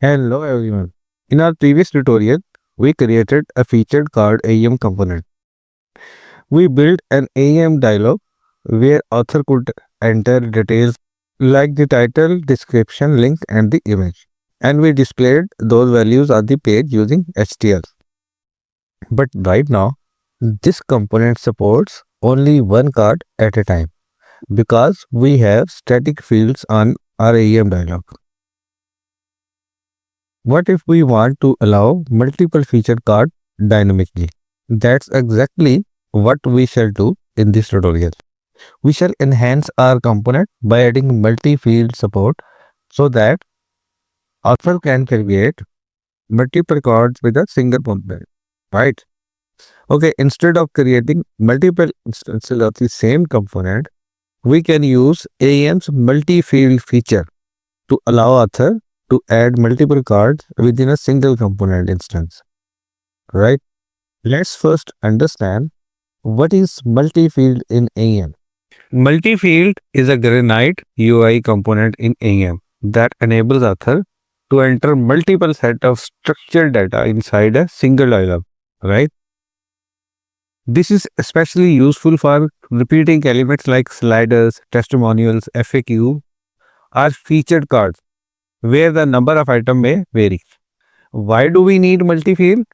Hello everyone. In our previous tutorial, we created a featured card AEM component. We built an AEM dialog where author could enter details like the title, description, link and the image. And we displayed those values on the page using HTML. But right now, this component supports only one card at a time because we have static fields on our AEM dialog. What if we want to allow multiple feature cards dynamically? That's exactly what we shall do in this tutorial. We shall enhance our component by adding multi-field support so that author can create multiple cards with a single component, right? Okay, instead of creating multiple instances of the same component, we can use AEM's multi-field feature to allow author to add multiple cards within a single component instance, right? Let's first understand what is multi-field in AEM. Multi-field is a Granite UI component in AEM that enables author to enter multiple set of structured data inside a single dialog, right? This is especially useful for repeating elements like sliders, testimonials, FAQ, or featured cards where the number of items may vary. Why do we need multi-field?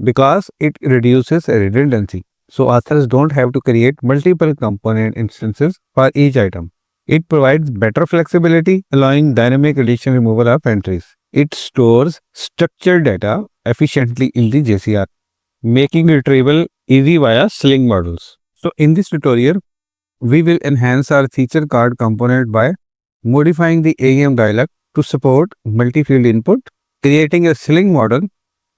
Because it reduces redundancy. So authors don't have to create multiple component instances for each item. It provides better flexibility, allowing dynamic addition removal of entries. It stores structured data efficiently in the JCR, making retrieval easy via Sling models. So in this tutorial, we will enhance our feature card component by modifying the AEM dialog to support multi-field input, creating a Sling model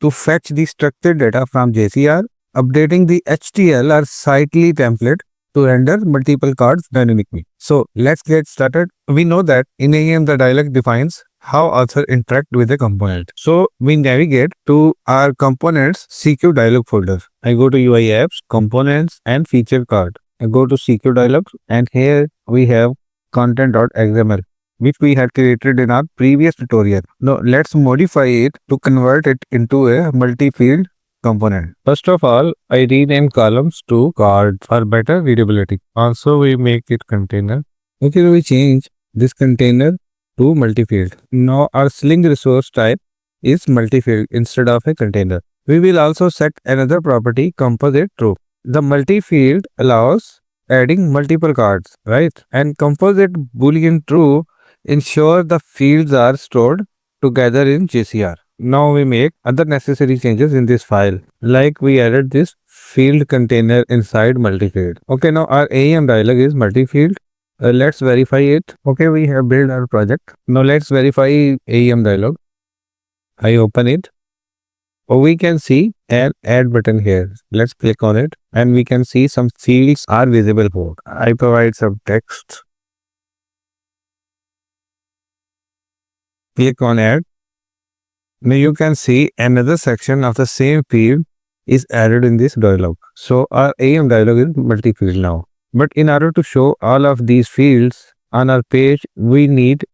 to fetch the structured data from JCR, updating the HTML or Sightly template to render multiple cards dynamically. So let's get started. We know that in AEM the dialog defines how author interact with a component. So we navigate to our components CQ dialog folder. I go to UI apps, components and feature card. I go to CQ dialog and here we have content.xml which we had created in our previous tutorial. Now let's modify it to convert it into a multi-field component. First of all, I rename columns to card for better readability. Also, we make it container. Okay, we change this container to multi-field. Now our Sling resource type is multi-field instead of a container. We will also set another property composite true. The multi-field allows adding multiple cards, right? And composite boolean true ensure the fields are stored together in JCR. Now we make other necessary changes in this file, like we added this field container inside multi-field. Okay, now our AEM dialog is multi-field. Let's verify it. Okay, we have built our project. Now let's verify AEM dialog. I open it. We can see an add button here. Let's click on it and we can see some fields are visible here. I provide some text. Click on add. Now you can see another section of the same field is added in this dialog. So our AEM dialog is multi-field now. But in order to show all of these fields on our page, we need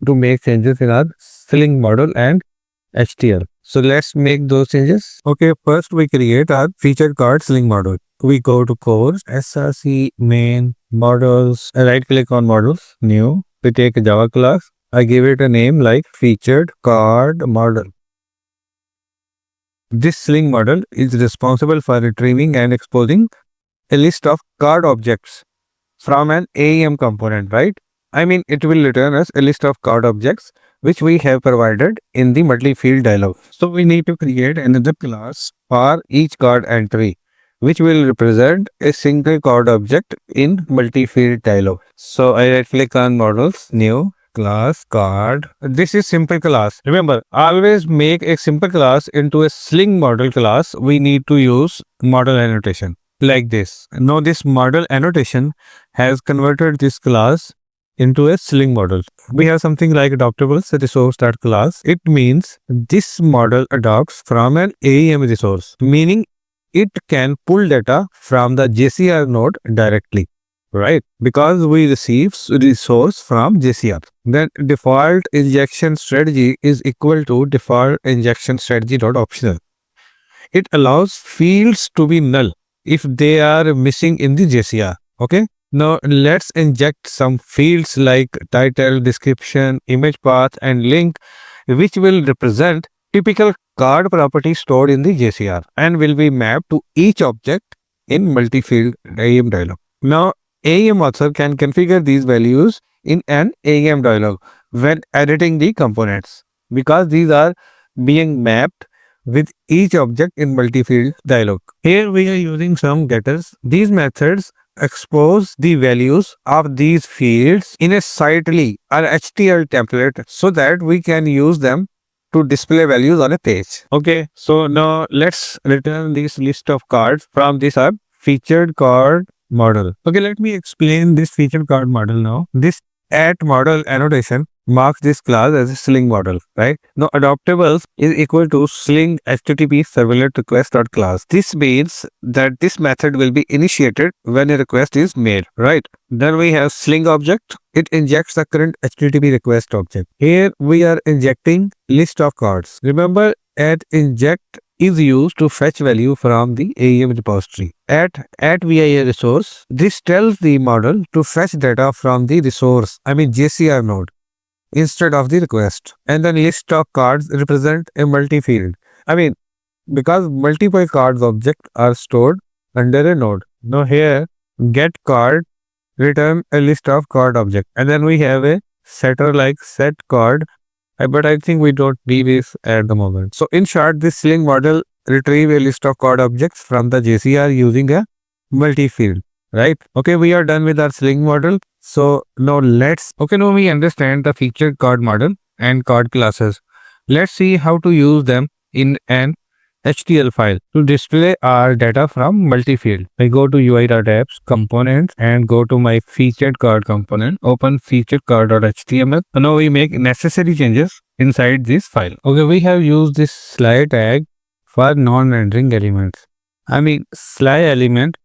to make changes in our Sling model and HTML. So let's make those changes. Okay, first we create our featured card Sling model. We go to course, SRC, main, models, right click on models, new. We take a Java class. I give it a name like featured card model. This Sling model is responsible for retrieving and exposing a list of card objects from an AEM component, right? I mean, it will return us a list of card objects which we have provided in the multi-field dialog. So we need to create another class for each card entry, which will represent a single card object in multi-field dialog. So I right click on models, new, class card. This is simple class. Remember, always make a simple class into a Sling model class. We need to use model annotation like this. Now this model annotation has converted this class into a Sling model. We have something like adoptables resource.class. It means this model adopts from an AEM resource, meaning it can pull data from the JCR node directly. right? Because we receive resource from JCR. Then default injection strategy is equal to default injection strategy dot optional. It allows fields to be null if they are missing in the JCR. Okay. Now let's inject some fields like title, description, image path, and link, which will represent typical card properties stored in the JCR and will be mapped to each object in multi-field AEM dialog. Now, AEM author can configure these values in an AEM dialog when editing the components because these are being mapped with each object in multi-field dialog. Here we are using some getters. These methods expose the values of these fields in a Sitely or HTML template so that we can use them to display values on a page. Okay, so now let's return this list of cards from this featured card model. Okay, let me explain this featured card model now. This at model annotation marks this class as a Sling model, right? Now, adoptables is equal to Sling HTTP servlet request.class. This means that this method will be initiated when a request is made, right? Then we have Sling object. It injects the current HTTP request object. Here we are injecting list of cards. Remember, at inject is used to fetch value from the AEM repository. At VIA resource, this tells the model to fetch data from the resource, JCR node, instead of the request. And then list of cards represent a multi-field. Because multiple cards objects are stored under a node. Now here, get card return a list of card object. And then we have a setter like set card. But I think we don't need this at the moment. So in short, this Sling model retrieve a list of card objects from the JCR using a multi-field, right? Okay, we are done with our Sling model. So now now we understand the featured card model and card classes. Let's see how to use them in an HTML file to display our data from multi-field. I go to UI.apps, components, and go to my featured card component, open featured card.html. Now we make necessary changes inside this file. Okay, we have used this sly tag for non-rendering elements. Sly element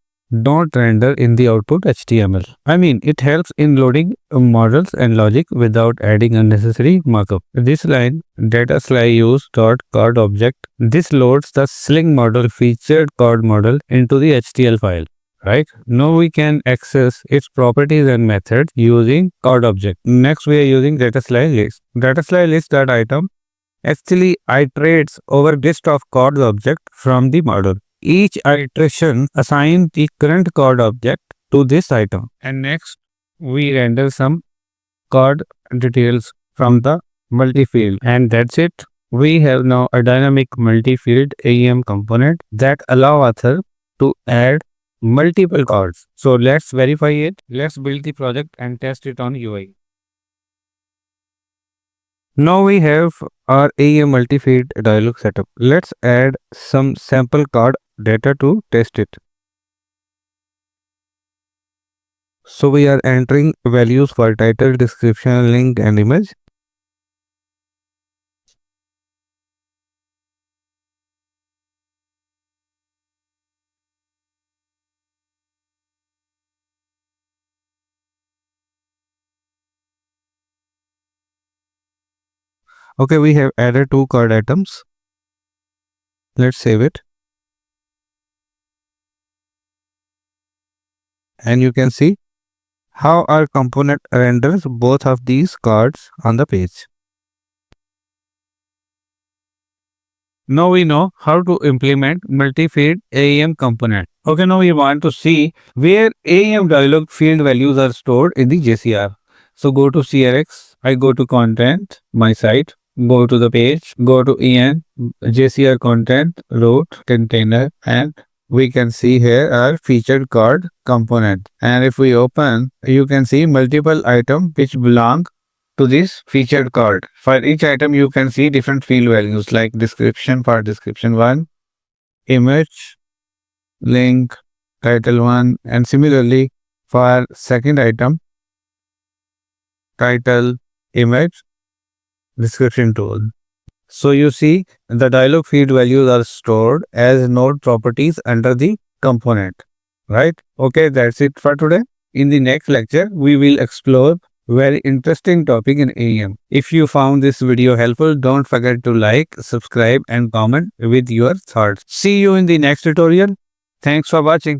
don't render in the output HTML. It helps in loading models and logic without adding unnecessary markup. This line, data sly use dot card object, this loads the Sling model featured card model into the HTML file. Right? Now we can access its properties and methods using card object. Next we are using data sly list. Data sly list dot item actually iterates over list of card object from the model. Each iteration assigns the current card object to this item. And next, we render some card details from the multi-field. And that's it. We have now a dynamic multi-field AEM component that allow author to add multiple cards. So let's verify it. Let's build the project and test it on UI. Now we have our AEM multi-field dialog setup. Let's add some sample card data to test it. So we are entering values for title, description, link, and image. Okay, we have added 2 card items. Let's save it. And you can see how our component renders both of these cards on the page. Now we know how to implement multi-field AEM component. Okay, now we want to see where AEM dialog field values are stored in the JCR. So go to CRX, I go to content, my site, go to the page, go to EN, JCR content, root, container, and we can see here our featured card component. And if we open, you can see multiple items which belong to this featured card. For each item, you can see different field values like description for description 1, image, link, title 1, and similarly for second item, title, image, description 2. So you see the dialog field values are stored as node properties under the component, right? Okay, that's it for today. In the next lecture, we will explore very interesting topic in AEM. If you found this video helpful, don't forget to like, subscribe and comment with your thoughts. See you in the next tutorial. Thanks for watching.